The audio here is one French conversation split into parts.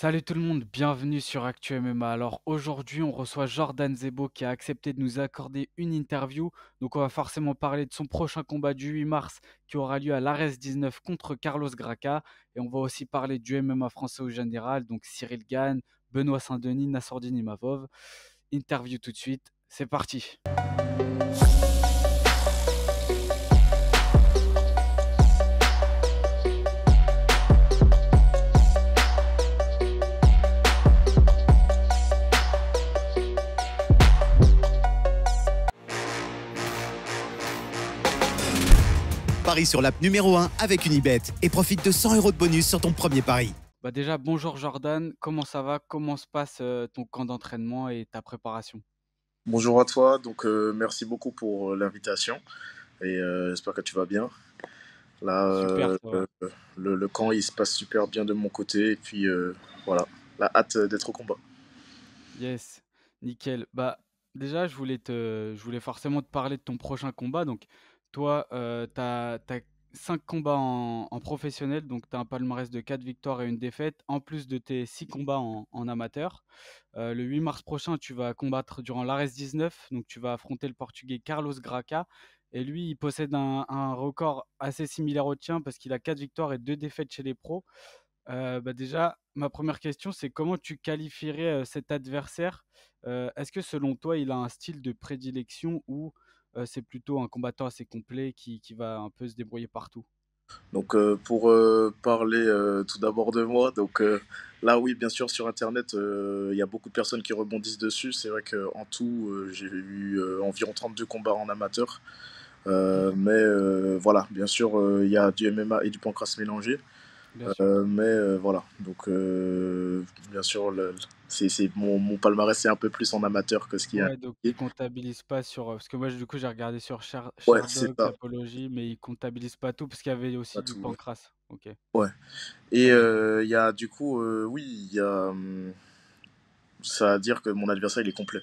Salut tout le monde, bienvenue sur Actu MMA. Alors aujourd'hui, on reçoit Jordan Zebo qui a accepté de nous accorder une interview. Donc on va forcément parler de son prochain combat du 8 mars qui aura lieu à l'Ares 19 contre Carlos Graca. Et on va aussi parler du MMA français au général, donc Cyril Gane, Benoît Saint-Denis, Nassourdine Imavov. Interview tout de suite, c'est parti. Parie sur l'app numéro 1 avec Unibet et profite de 100 € de bonus sur ton premier pari. Bah déjà, bonjour Jordan, comment ça va? Comment se passe ton camp d'entraînement et ta préparation? Bonjour à toi, donc merci beaucoup pour l'invitation et j'espère que tu vas bien. Là, Super, ça va. le camp il se passe super bien de mon côté et puis voilà, la hâte d'être au combat. Yes, nickel. Bah, déjà, je voulais forcément te parler de ton prochain combat. Donc, toi, tu as 5 combats en professionnel, donc tu as un palmarès de 4 victoires et une défaite, en plus de tes 6 combats en amateur. Le 8 mars prochain, tu vas combattre durant l'Ares 19, donc tu vas affronter le Portugais Carlos Graca. Et lui, il possède un record assez similaire au tien parce qu'il a 4 victoires et 2 défaites chez les pros. Bah, déjà, ma première question, c'est comment tu qualifierais, cet adversaire? Est-ce que selon toi, il a un style de prédilection ou, c'est plutôt un combattant assez complet qui va un peu se débrouiller partout? Donc pour parler tout d'abord de moi, donc là oui bien sûr sur internet il y a beaucoup de personnes qui rebondissent dessus. C'est vrai qu'en tout j'ai eu environ 32 combats en amateur. Mmh. Mais voilà, bien sûr, il y a du MMA et du pancras mélangé. Bien sûr. Mais voilà, donc bien sûr, mon palmarès c'est un peu plus en amateur que ce qui est Ouais, donc indiqué. il comptabilise pas sur, parce que moi, du coup, j'ai regardé sur Ouais, c'est Sherdog, ça, Tapology, mais il comptabilise pas tout parce qu'il y avait pas aussi du tout, ouais. pancrace. OK, Ouais. Et ça marche. il y a du coup, oui, il y a, ça à dire que mon adversaire il est complet.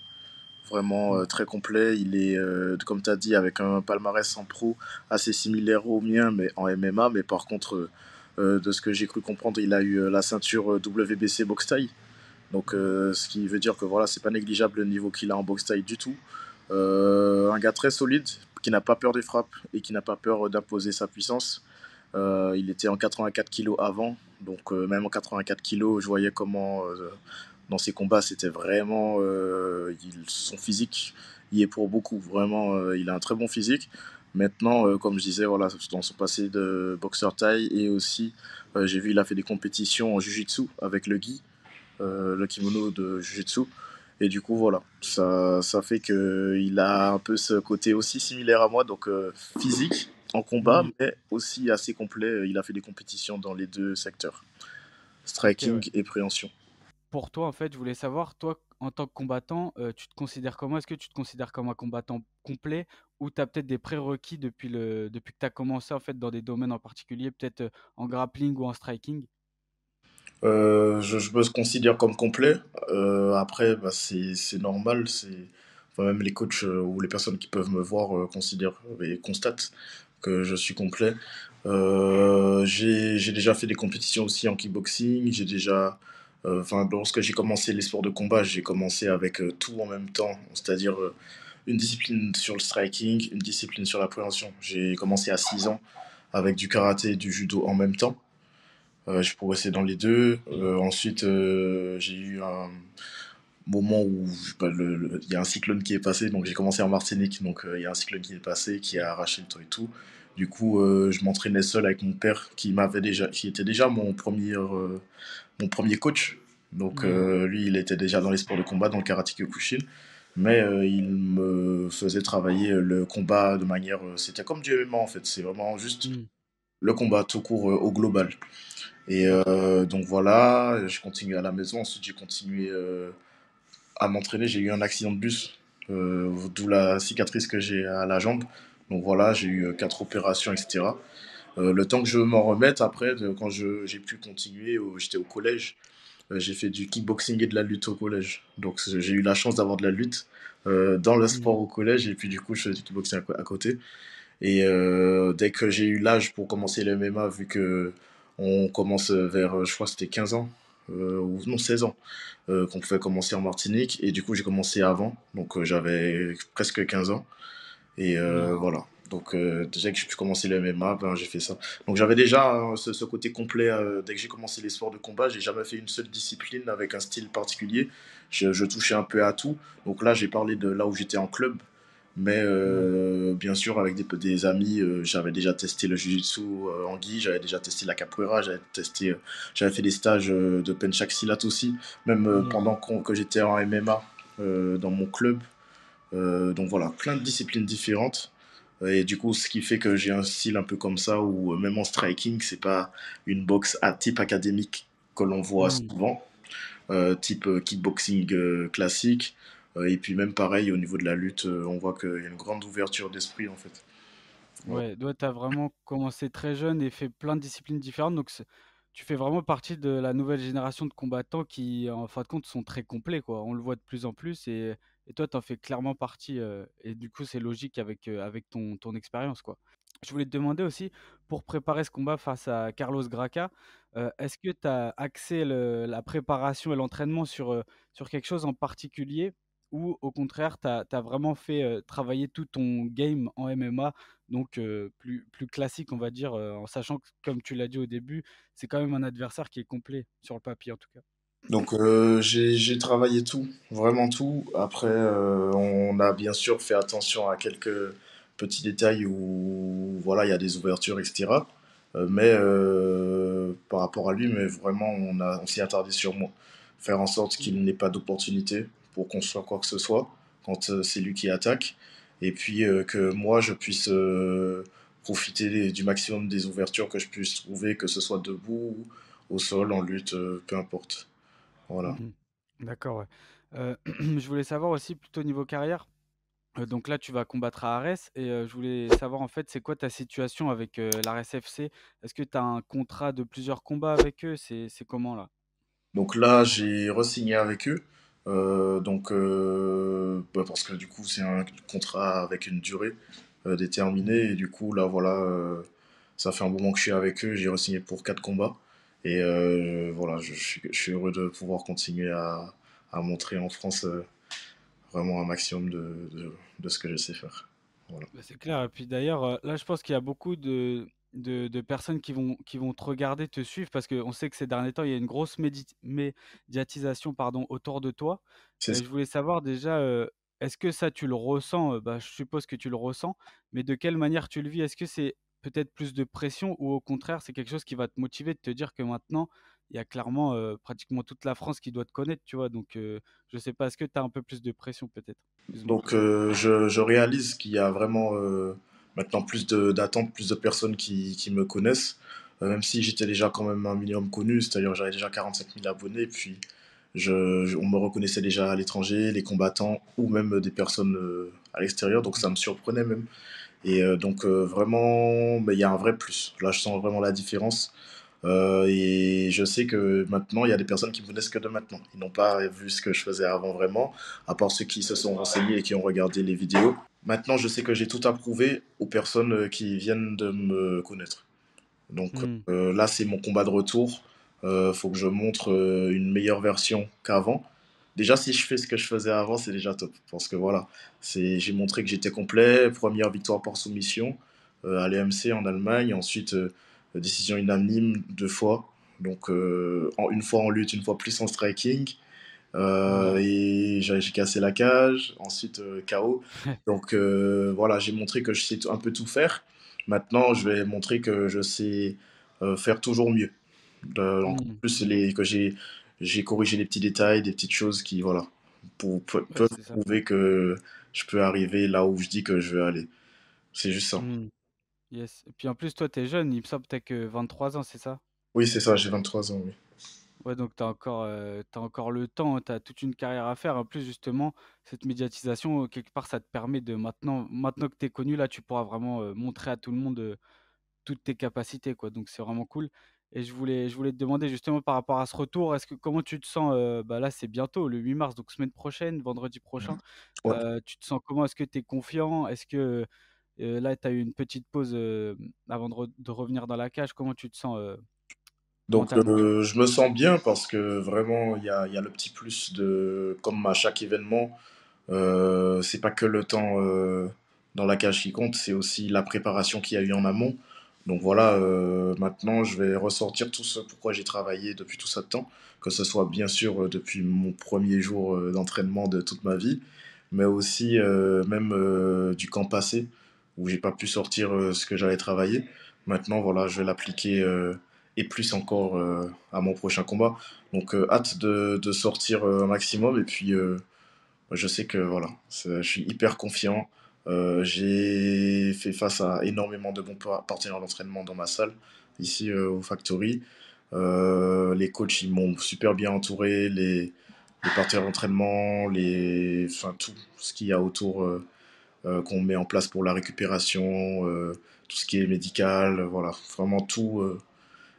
Vraiment Mmh. très complet. Il est, comme tu as dit, avec un palmarès en pro assez similaire au mien, mais en MMA. Mais par contre, de ce que j'ai cru comprendre, il a eu la ceinture WBC boxe taille. Donc, Mmh. ce qui veut dire que voilà, c'est pas négligeable le niveau qu'il a en boxe taille du tout. Un gars très solide, qui n'a pas peur des frappes et qui n'a pas peur d'imposer sa puissance. Il était en 84 kilos avant, donc même en 84 kilos, je voyais comment dans ses combats, c'était vraiment son physique y est pour beaucoup. Vraiment, il a un très bon physique. Maintenant, comme je disais, voilà, dans son passé de boxeur thaï et aussi, j'ai vu il a fait des compétitions en jiu-jitsu avec le gi, le kimono de jiu-jitsu. Et du coup, voilà, ça fait qu'il a un peu ce côté aussi similaire à moi, donc physique en combat, Mmh. mais aussi assez complet. Il a fait des compétitions dans les deux secteurs, OK, ouais. striking et préhension. Pour toi, en fait, je voulais savoir, toi, en tant que combattant, tu te considères comment? Est-ce que tu te considères comme un combattant complet ou tu as peut-être des prérequis depuis que tu as commencé, en fait, dans des domaines en particulier, peut-être, en grappling ou en striking? Je me considère comme complet. Après, bah, c'est normal. Enfin, même les coachs ou les personnes qui peuvent me voir considèrent et constatent que je suis complet. J'ai déjà fait des compétitions aussi en kickboxing. Enfin, lorsque j'ai commencé les sports de combat, j'ai commencé avec tout en même temps, c'est-à-dire une discipline sur le striking, une discipline sur la préhension. J'ai commencé à 6 ans avec du karaté et du judo en même temps. J'ai progressé dans les deux. Ensuite, j'ai eu un moment où bah, il y a un cyclone qui est passé, donc j'ai commencé en Martinique, donc il y a un cyclone qui est passé, qui a arraché le toit et tout. Du coup, je m'entraînais seul avec mon père, qui était déjà mon premier coach. Donc Mmh. lui, il était déjà dans les sports de combat, dans le karaté Kyokushin, mais il me faisait travailler le combat de manière, c'était comme du MMA en fait. C'est vraiment juste Mmh. le combat tout court au global. Et D'accord. donc voilà, je continue à la maison. Ensuite, j'ai continué à m'entraîner. J'ai eu un accident de bus, d'où la cicatrice que j'ai à la jambe. Donc voilà, j'ai eu 4 opérations, etc. Le temps que je m'en remette, après, quand j'ai pu continuer, j'étais au collège, j'ai fait du kickboxing et de la lutte au collège. Donc j'ai eu la chance d'avoir de la lutte dans le Mmh. sport au collège. Et puis du coup, je faisais du kickboxing à côté. Et dès que j'ai eu l'âge pour commencer le MMA, vu que on commence vers, je crois que c'était 15 ans, ou non 16 ans, qu'on pouvait commencer en Martinique et du coup j'ai commencé avant, donc j'avais presque 15 ans et Mmh. voilà. Donc déjà que j'ai pu commencer le MMA, ben, j'ai fait ça. Donc j'avais déjà ce côté complet dès que j'ai commencé les sports de combat. J'ai jamais fait une seule discipline avec un style particulier. Je touchais un peu à tout. Donc là, j'ai parlé de là où j'étais en club. Mais Mmh. bien sûr, avec des amis, j'avais déjà testé le jiu-jitsu en gi, j'avais déjà testé la capoeira, j'avais fait des stages de penchak silat aussi, même Mmh. pendant que j'étais en MMA dans mon club. Donc voilà, plein de disciplines différentes. Et du coup, ce qui fait que j'ai un style un peu comme ça, où même en striking, c'est pas une boxe à type académique que l'on voit Mmh. souvent, type kickboxing classique. Et puis même pareil, au niveau de la lutte, on voit qu'il y a une grande ouverture d'esprit en fait. Voilà. Ouais, toi, tu as vraiment commencé très jeune et fait plein de disciplines différentes, donc tu fais vraiment partie de la nouvelle génération de combattants qui, en fin de compte, sont très complets, quoi. On le voit de plus en plus et toi, tu en fais clairement partie, et du coup, c'est logique avec ton expérience, quoi. Je voulais te demander aussi, pour préparer ce combat face à Carlos Graca, est-ce que tu as axé la préparation et l'entraînement sur quelque chose en particulier ou au contraire, tu as vraiment fait travailler tout ton game en MMA, donc plus classique, on va dire, en sachant que, comme tu l'as dit au début, c'est quand même un adversaire qui est complet, sur le papier en tout cas. Donc j'ai travaillé tout, vraiment tout. Après, on a bien sûr fait attention à quelques petits détails où voilà, il y a des ouvertures, etc. Mais par rapport à lui, mais vraiment, on s'y attardé sur moi. Faire en sorte Mmh. qu'il n'ait pas d'opportunité pour construire quoi que ce soit quand c'est lui qui attaque. Et puis que moi, je puisse profiter du maximum des ouvertures que je puisse trouver, que ce soit debout, au sol, en lutte, peu importe. Voilà. Mmh. D'accord, ouais. Je voulais savoir aussi plutôt niveau carrière, donc là tu vas combattre à Arès et je voulais savoir en fait c'est quoi ta situation avec, l'Ares FC? Est-ce que tu as un contrat de plusieurs combats avec eux? C'est comment là? Donc là, j'ai re-signé avec eux. Bah, parce que du coup, c'est un contrat avec une durée déterminée. Mmh. Et du coup, là, voilà, ça fait un moment que je suis avec eux. J'ai re-signé pour 4 combats. Et voilà, je suis heureux de pouvoir continuer à montrer en France vraiment un maximum de ce que je sais faire. Voilà. Bah, c'est clair et puis d'ailleurs, là je pense qu'il y a beaucoup de personnes qui vont te regarder, te suivre parce qu'on sait que ces derniers temps, il y a une grosse médiatisation, pardon, autour de toi. C'est ça. Je voulais savoir déjà, est-ce que ça tu le ressens? Bah, je suppose que tu le ressens, mais de quelle manière tu le vis? Est-ce que c'est peut-être plus de pression ou au contraire, c'est quelque chose qui va te motiver de te dire que maintenant, il y a clairement, pratiquement toute la France qui doit te connaître, tu vois? Donc, je sais pas, est-ce que tu as un peu plus de pression peut-être? Plus ou moins? Donc je réalise qu'il y a vraiment maintenant d'attentes, plus de personnes qui me connaissent, même si j'étais déjà quand même un minimum connu, c'est-à-dire j'avais déjà 45 000 abonnés, puis on me reconnaissait déjà à l'étranger, les combattants ou même des personnes à l'extérieur, donc ça me surprenait même. Et donc vraiment, bah, il y a un vrai plus. Là, je sens vraiment la différence. Et je sais que maintenant, il y a des personnes qui me connaissent que de maintenant. Ils n'ont pas vu ce que je faisais avant vraiment, à part ceux qui se sont renseignés et qui ont regardé les vidéos. Maintenant, je sais que j'ai tout à prouver aux personnes qui viennent de me connaître. Donc Mmh. là, c'est mon combat de retour. Faut que je montre une meilleure version qu'avant. Déjà, si je fais ce que je faisais avant, c'est déjà top. Parce que voilà, j'ai montré que j'étais complet. Première victoire par soumission à l'EMC en Allemagne. Ensuite, décision unanime 2 fois. Donc, une fois en lutte, une fois plus en striking. Mmh. Et j'ai cassé la cage. Ensuite, KO. Donc, voilà, j'ai montré que je sais un peu tout faire. Maintenant, je vais montrer que je sais faire toujours mieux. Encore Mmh. plus que j'ai corrigé les petits détails, des petites choses qui, voilà, Ouais, peuvent c'est ça. prouver que je peux arriver là où je dis que je vais aller. C'est juste ça. Mmh. Yes et puis en plus, toi, tu es jeune, il me semble que tu que 23 ans, c'est ça? Oui, c'est ça, j'ai 23 ans, oui. Ouais, donc tu encore le temps, tu as toute une carrière à faire. En plus, justement, cette médiatisation, quelque part, ça te permet de maintenant que tu es connu, là, tu pourras vraiment, montrer à tout le monde, toutes tes capacités, quoi. Donc c'est vraiment cool et je voulais te demander justement par rapport à ce retour, est-ce que comment tu te sens, bah, là, c'est bientôt le 8 mars, donc semaine prochaine, vendredi prochain. Ouais. Tu te sens comment? Est-ce que tu es confiant? Est-ce que, là, tu as eu une petite pause, avant de revenir dans la cage? Comment tu te sens, Donc, mentalement? je me sens bien parce que vraiment, il y a le petit plus de, comme à chaque événement, c'est pas que le temps dans la cage qui compte, c'est aussi la préparation qu'il y a eu en amont. Donc voilà, maintenant, je vais ressortir tout ce pourquoi j'ai travaillé depuis tout ce temps, que ce soit bien sûr depuis mon premier jour d'entraînement de toute ma vie, mais aussi même du camp passé, où j'ai pas pu sortir ce que j'avais travaillé. Maintenant, voilà, je vais l'appliquer et plus encore à mon prochain combat. Donc, hâte de sortir un maximum. Et puis, je sais que voilà, je suis hyper confiant. J'ai fait face à énormément de bons partenaires d'entraînement dans ma salle, ici au Factory. Les coachs, ils m'ont super bien entouré. Les partenaires d'entraînement, enfin, tout ce qu'il y a autour qu'on met en place pour la récupération, tout ce qui est médical, voilà, vraiment tout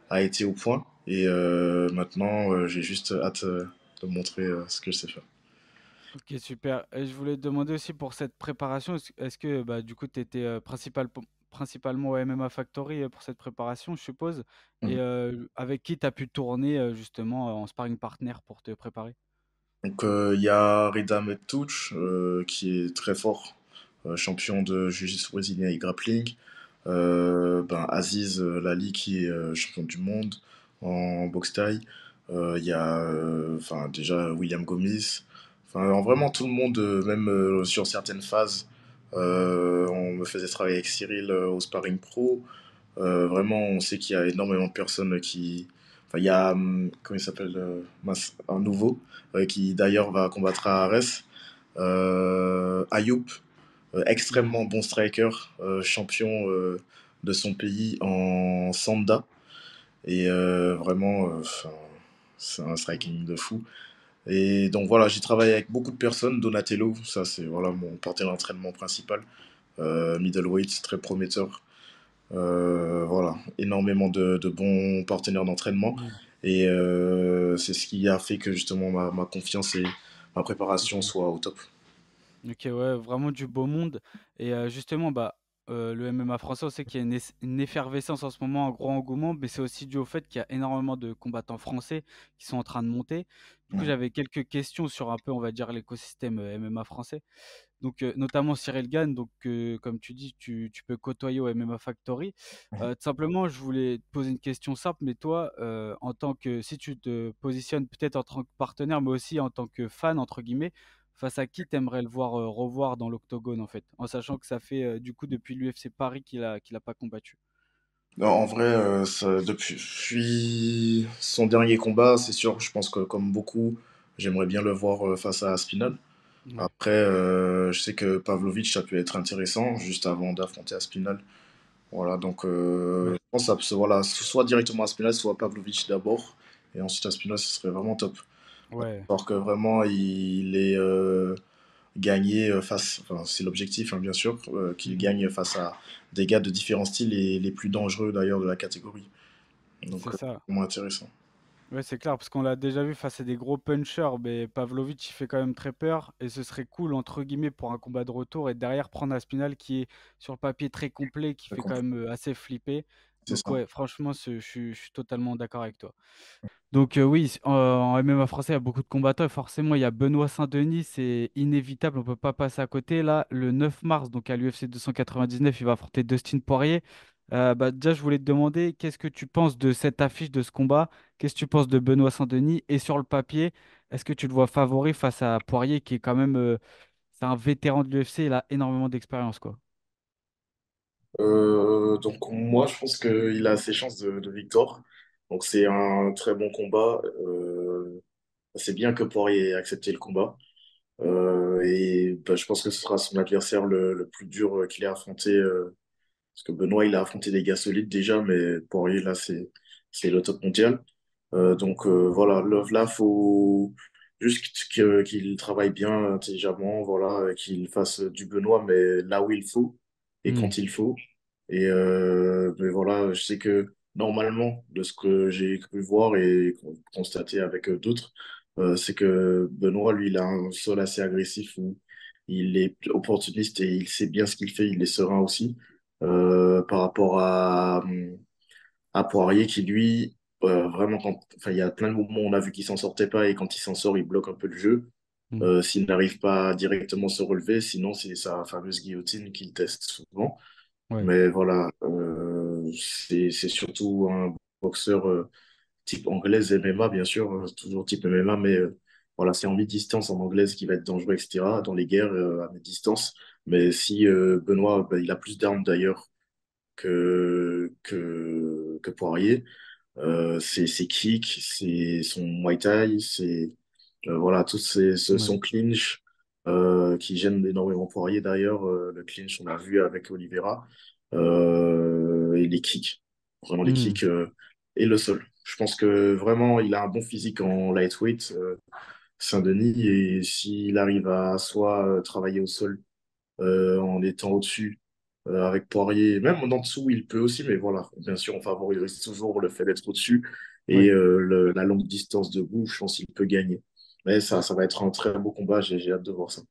a été au point. Et maintenant, j'ai juste hâte de montrer ce que je sais faire. Ok, super. Et je voulais te demander aussi pour cette préparation, est-ce que bah, du coup tu étais principalement au MMA Factory pour cette préparation, je suppose, et Mhm. avec qui tu as pu tourner justement en sparring partner pour te préparer? Donc, il y a Rida Metouch, qui est très fort, champion de Jiu-Jitsu brésilien et grappling. Ben, Aziz Lali, qui est champion du monde en boxe thaï. Il y a enfin, déjà William Gomis. Enfin, vraiment tout le monde, même sur certaines phases. On me faisait travailler avec Cyril au Sparring Pro. Vraiment, on sait qu'il y a énormément de personnes qui. Enfin, il y a, comment il s'appelle, un nouveau, qui d'ailleurs va combattre à Arès. Ayoub, Hmm. extrêmement bon striker, champion de son pays en Sanda. Et vraiment, enfin, c'est un striking de fou. Et donc voilà, j'ai travaillé avec beaucoup de personnes. Donatello, ça c'est voilà mon partenaire d'entraînement principal. Middleweight, très prometteur. Voilà, énormément de bons partenaires d'entraînement. Hmm. Et c'est ce qui a fait que justement ma confiance et ma préparation Ok. soient au top. Ok, ouais, vraiment du beau monde. Et justement, bah, le MMA français, on sait qu'il y a une effervescence en ce moment, un gros engouement, mais c'est aussi dû au fait qu'il y a énormément de combattants français qui sont en train de monter. Du coup, Mhm. j'avais quelques questions sur un peu, on va dire, l'écosystème MMA français. Donc, notamment Cyril Gann, donc, comme tu dis, tu peux côtoyer au MMA Factory. Tout simplement, je voulais te poser une question simple, mais toi, en tant que, si tu te positionnes peut-être en tant que partenaire, mais aussi en tant que fan, entre guillemets, face à qui t'aimerais le voir revoir dans l'octogone, en fait, en sachant que ça fait du coup depuis l'UFC Paris qu'il a pas combattu. Non, en vrai, depuis son dernier combat, c'est sûr, je pense que comme beaucoup, j'aimerais bien le voir face à Aspinall. Ouais. Après, je sais que Pavlovich, ça peut être intéressant juste avant d'affronter Aspinall. Voilà, donc Ouais. je pense que voilà, soit directement Aspinall, soit Pavlovich d'abord, et ensuite Aspinall, ce serait vraiment top. Ouais. Alors que vraiment, il est gagné face, enfin, c'est l'objectif, hein, bien sûr, qu'il Mhm. gagne face à des gars de différents styles et les plus dangereux d'ailleurs de la catégorie. Donc, C'est ça. vraiment intéressant. Ouais, c'est clair, parce qu'on l'a déjà vu face à des gros punchers, mais Pavlovich, il fait quand même très peur, et ce serait cool, entre guillemets, pour un combat de retour, et derrière prendre Aspinal qui est sur le papier très complet, qui C'est fait quand même assez flipper. c'est Donc ça. ouais, franchement, je suis totalement d'accord avec toi. Donc oui, en MMA français, il y a beaucoup de combattants, et forcément, il y a Benoît Saint-Denis, c'est inévitable, on peut pas passer à côté. Là, le 9 mars, donc à l'UFC 299, il va affronter Dustin Poirier. Bah, déjà, je voulais te demander, qu'est-ce que tu penses de cette affiche, de ce combat? Qu'est-ce que tu penses de Benoît Saint-Denis? Et sur le papier, est-ce que tu le vois favori face à Poirier, qui est quand même, c'est un vétéran de l'UFC, il a énormément d'expérience, quoi. Donc moi, je pense qu'il a ses chances de victoire. Donc c'est un très bon combat. C'est bien que Poirier ait accepté le combat. Et bah, je pense que ce sera son adversaire le plus dur qu'il ait affronté. Parce que Benoît, il a affronté des gars solides déjà, mais Poirier, là, c'est le top mondial. Donc voilà, Love là, faut juste qu'il travaille bien intelligemment, voilà, qu'il fasse du Benoît, mais là où il faut et Hmm. quand il faut. Et mais voilà, je sais que normalement, de ce que j'ai pu voir et constater avec d'autres, c'est que Benoît, lui, il a un sol assez agressif où il est opportuniste et il sait bien ce qu'il fait, il est serein aussi par rapport à Poirier qui, lui, vraiment, enfin, il y a plein de moments où on a vu qu'il s'en sortait pas et quand il s'en sort, il bloque un peu le jeu. Mm. S'il n'arrive pas à directement se relever, sinon c'est sa fameuse guillotine qu'il teste souvent. Ouais. Mais voilà, c'est surtout un boxeur type anglaise MMA, bien sûr, toujours type MMA, mais voilà, c'est en mi-distance en anglaise qui va être dangereux, etc., dans les guerres à mi-distance. Mais si Benoît, bah, il a plus d'armes d'ailleurs que Poirier, ses kicks, son Muay Thai, voilà, Ouais. son clinch qui gêne énormément Poirier d'ailleurs. Le clinch, on l'a vu avec Oliveira. Et les kicks, vraiment les Mm. kicks et le sol. Je pense que vraiment, il a un bon physique en lightweight, Saint-Denis, et s'il arrive à soit travailler au sol en étant au-dessus avec Poirier, même en dessous, il peut aussi, mais voilà, bien sûr, on favorise toujours le fait d'être au-dessus et Ouais. la longue distance debout, je pense qu'il peut gagner. Mais ça va être un très beau combat, j'ai hâte de voir ça.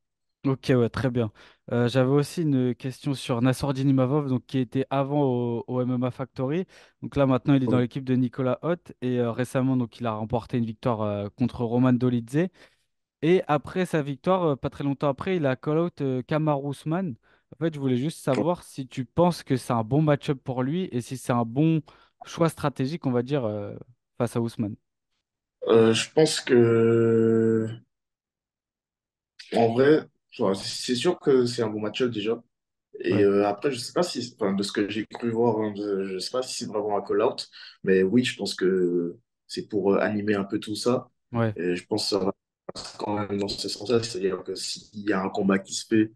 Ok, ouais, très bien. J'avais aussi une question sur Nassourdine Imavov, donc qui était avant au MMA Factory. Donc là, maintenant, il est dans Ouais. l'équipe de Nicolas Hoth et récemment, donc, il a remporté une victoire contre Roman Dolidze. Et après sa victoire, pas très longtemps après, il a call-out Kamaru Usman. En fait, je voulais juste savoir si tu penses que c'est un bon match-up pour lui et si c'est un bon choix stratégique, on va dire, face à Usman. Je pense que, en vrai, ouais, c'est sûr que c'est un bon match-up déjà. Et Ouais, après, je sais pas si, enfin, de ce que j'ai cru voir, hein, je sais pas si c'est vraiment un call-out, mais oui, je pense que c'est pour animer un peu tout ça. ouais, Et je pense que ça va quand même dans ce sens-là, c'est-à-dire que s'il y a un combat qui se fait,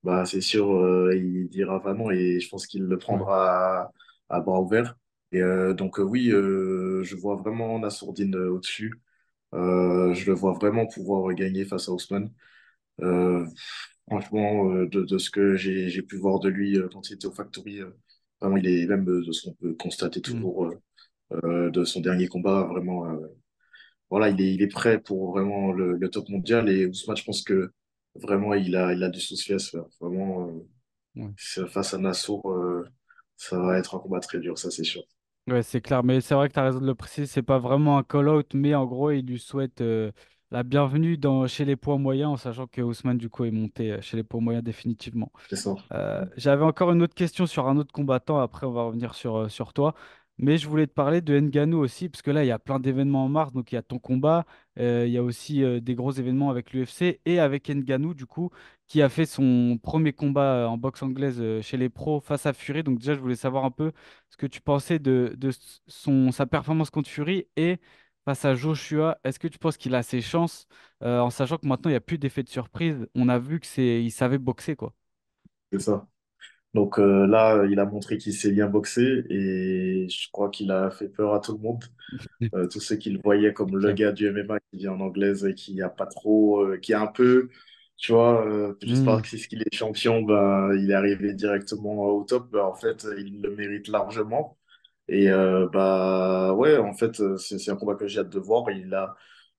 bah, c'est sûr, il dira pas non et je pense qu'il le ouais, prendra à bras ouverts. Et donc, oui, je vois vraiment Nassourdine au-dessus. Je le vois vraiment pouvoir gagner face à Ousmane. Euh, Franchement, de ce que j'ai pu voir de lui quand il était au Factory, vraiment, il est même de ce qu'on peut constater hmm, toujours de son dernier combat, vraiment, voilà, il est prêt pour vraiment le top mondial. Et Ousmane, je pense que vraiment, il a du souci à se faire. Vraiment, ouais. face à Nassour, ça va être un combat très dur, ça, c'est sûr. Ouais, c'est clair, mais c'est vrai que tu as raison de le préciser, c'est pas vraiment un call-out, mais en gros, il lui souhaite la bienvenue chez les poids moyens, en sachant que Ousmane, du coup, est monté chez les poids moyens définitivement. C'est ça. J'avais encore une autre question sur un autre combattant, après on va revenir sur toi. Mais je voulais te parler de Ngannou aussi, parce que là, il y a plein d'événements en mars. Donc il y a ton combat, il y a aussi des gros événements avec l'UFC et avec Ngannou, du coup, qui a fait son premier combat en boxe anglaise chez les pros face à Fury. Donc déjà, je voulais savoir un peu ce que tu pensais de sa performance contre Fury et face à Joshua. Est-ce que tu penses qu'il a ses chances, en sachant que maintenant, il n'y a plus d'effet de surprise? On a vu il savait boxer, quoi. C'est ça. Donc là, il a montré qu'il sait bien boxer et je crois qu'il a fait peur à tout le monde. Tous ceux qui le voyaient comme C'est le clair. gars du MMA qui vient en anglaise et qui a pas trop, qui est un peu, tu vois, juste Hmm. parce qu'il est champion, bah, il est arrivé directement au top. Bah, en fait, il le mérite largement. Et bah ouais, en fait, c'est un combat que j'ai hâte de voir.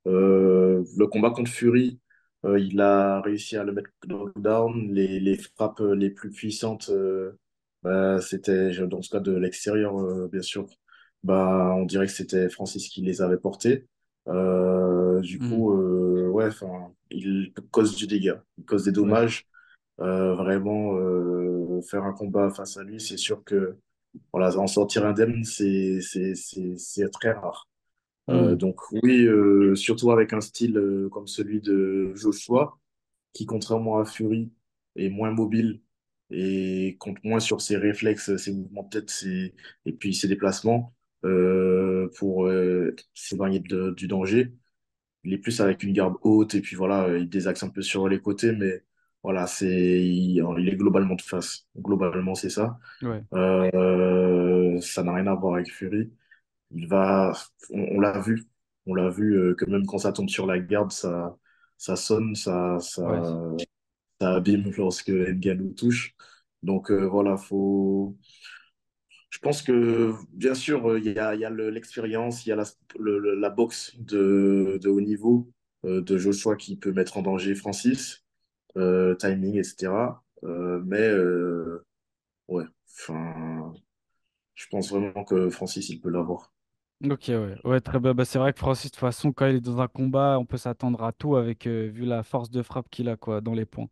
Le combat contre Fury, il a réussi à le mettre knockdown. Les frappes les plus puissantes, bah, c'était dans ce cas de l'extérieur, bien sûr. Bah, on dirait que c'était Francis qui les avait portés. Du Hmm. coup, ouais, enfin, il cause du dégât, il cause des Ouais, dommages. Vraiment, faire un combat face à lui, c'est sûr que voilà, en sortir indemne, c'est très rare. hmm, Donc oui, surtout avec un style comme celui de Joshua, qui contrairement à Fury est moins mobile et compte moins sur ses réflexes, ses mouvements de tête, et puis ses déplacements pour s'éloigner du danger. Il est plus avec une garde haute et puis voilà, il désaxe un peu sur les côtés, mais voilà, il est globalement de face. Globalement, c'est ça. ouais, Ça n'a rien à voir avec Fury. Il va, on l'a vu, que même quand ça tombe sur la garde, ça sonne, ouais, ça abîme lorsque Ngannou touche. Donc voilà, je pense que bien sûr, il y a l'expérience, il y a la boxe de haut niveau de Joshua qui peut mettre en danger Francis, timing, etc. Mais ouais, enfin, je pense vraiment que Francis, il peut l'avoir. Ok, ouais. Ouais, très bien. Bah, c'est vrai que Francis, de toute façon, quand il est dans un combat, on peut s'attendre à tout avec, vu la force de frappe qu'il a, quoi, dans les points.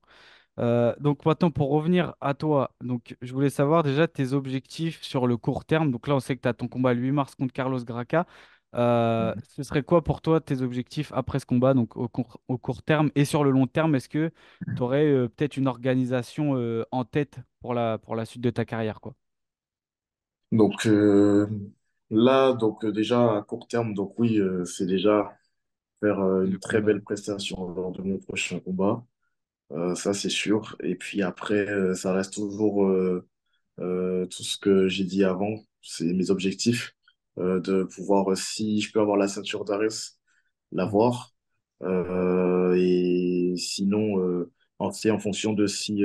Donc maintenant, pour revenir à toi, donc je voulais savoir déjà tes objectifs sur le court terme. Donc là, on sait que tu as ton combat le 8 mars contre Carlos Graca. Ce serait quoi pour toi tes objectifs après ce combat, donc au court terme et sur le long terme? Est-ce que tu aurais peut-être une organisation en tête pour la suite de ta carrière, quoi? Donc là, donc déjà à court terme, donc oui, c'est déjà faire Le une très combat. belle prestation lors de mon prochain combat. Ça, c'est sûr. Et puis après, ça reste toujours tout ce que j'ai dit avant, c'est mes objectifs, de pouvoir, si je peux avoir la ceinture d'Ares, Mhm. l'avoir. Et sinon, c'est en fonction de si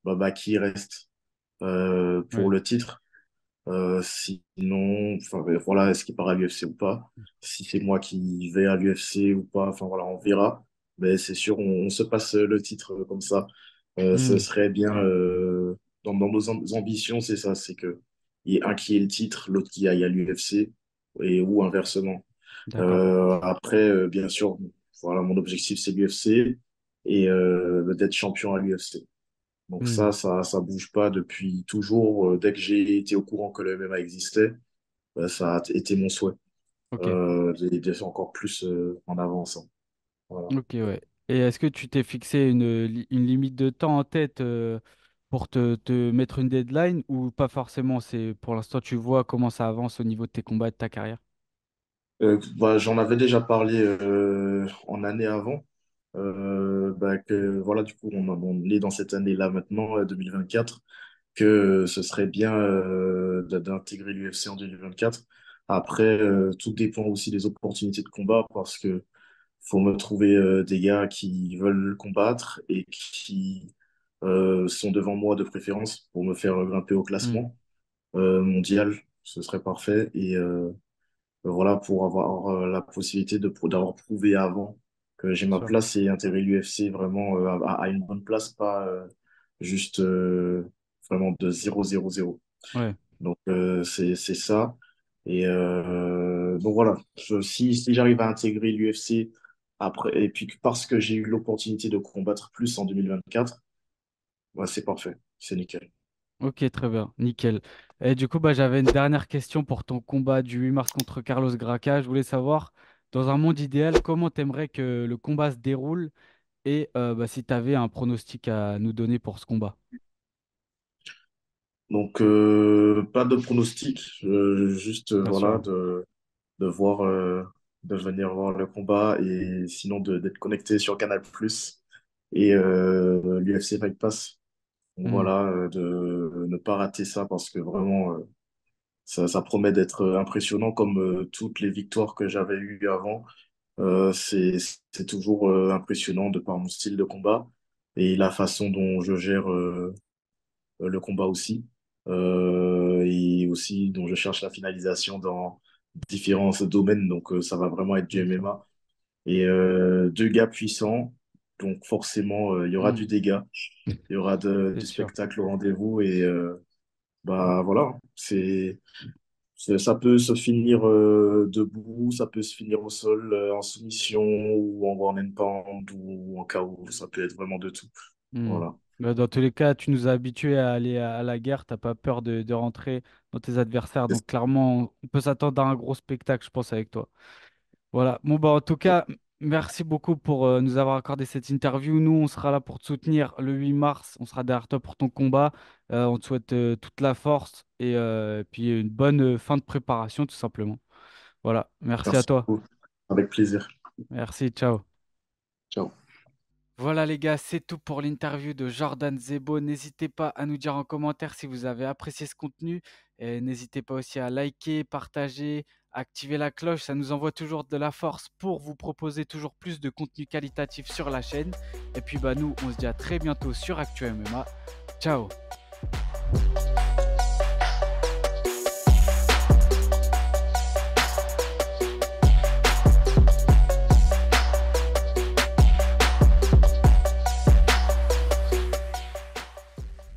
Baki reste pour Ouais. le titre. Sinon, enfin, ben, voilà, est-ce qu'il part à l'UFC ou pas? Si c'est moi qui vais à l'UFC ou pas, enfin voilà, on verra. Mais c'est sûr, on se passe le titre comme ça. Ce Hmm. serait bien, dans nos ambitions, c'est ça, c'est que il y ait un qui ait le titre, l'autre qui aille à l'UFC, et ou inversement. D'accord. Après, bien sûr, voilà, mon objectif, c'est l'UFC et d'être champion à l'UFC. Donc Hmm. ça bouge pas depuis toujours. Dès que j'ai été au courant que le MMA existait, ça a été mon souhait Ok. d'être encore plus en avance, hein. Voilà. Ok, ouais. Et est-ce que tu t'es fixé une limite de temps en tête pour te mettre une deadline ou pas forcément? C'est pour l'instant, tu vois comment ça avance au niveau de tes combats et de ta carrière. Bah, j'en avais déjà parlé en année avant. Bah, que voilà, du coup, on est dans cette année-là maintenant, 2024, que ce serait bien d'intégrer l'UFC en 2024. Après, tout dépend aussi des opportunités de combat parce que faut me trouver des gars qui veulent combattre et qui sont devant moi de préférence pour me faire grimper au Hmm. classement mondial. Ce serait parfait. Et voilà, pour avoir la possibilité d'avoir prouvé avant que j'ai ma Sûr. place et intégrer l'UFC vraiment à une bonne place, pas juste vraiment de 0-0-0. Ouais. Donc, c'est ça. Et donc voilà, si j'arrive à intégrer l'UFC après, et puis parce que j'ai eu l'opportunité de combattre plus en 2024, ouais, c'est parfait, c'est nickel. Ok, très bien. Nickel. Et du coup, bah, j'avais une dernière question pour ton combat du 8 mars contre Carlos Graca. Je voulais savoir, dans un monde idéal, comment t'aimerais que le combat se déroule et bah, si tu avais un pronostic à nous donner pour ce combat. Donc, pas de pronostic, juste Bien voilà, sûr. de voir, de venir voir le combat et sinon d'être connecté sur Canal+, et l'UFC Fight Pass. Donc Hmm. voilà, de ne pas rater ça parce que vraiment, ça promet d'être impressionnant comme toutes les victoires que j'avais eues avant. C'est toujours impressionnant de par mon style de combat et la façon dont je gère le combat aussi. Et aussi dont je cherche la finalisation dans différents domaines. Donc ça va vraiment être du Bien sûr. MMA. Et deux gars puissants. Donc forcément, il y aura Hmm. du dégât, il y aura C'est du sûr. spectacle au rendez-vous. Et bah voilà, ça peut se finir debout, ça peut se finir au sol en soumission ou en one and pound ou en KO. Ça peut être vraiment de tout. Hmm. Voilà. Bah, dans tous les cas, tu nous as habitués à aller à la guerre. T'as pas peur de rentrer dans tes adversaires. Donc clairement, on peut s'attendre à un gros spectacle, je pense, avec toi. Voilà. Bon, bah, en tout cas, merci beaucoup pour nous avoir accordé cette interview. Nous, on sera là pour te soutenir le 8 mars. On sera derrière toi pour ton combat. On te souhaite toute la force et puis une bonne fin de préparation, tout simplement. Voilà. Merci à Merci toi. beaucoup. Avec plaisir. Merci. Ciao. Ciao. Voilà les gars, c'est tout pour l'interview de Jordan Zebo. N'hésitez pas à nous dire en commentaire si vous avez apprécié ce contenu. Et n'hésitez pas aussi à liker, partager, activer la cloche. Ça nous envoie toujours de la force pour vous proposer toujours plus de contenu qualitatif sur la chaîne. Et puis bah nous, on se dit à très bientôt sur Actu MMA. Ciao.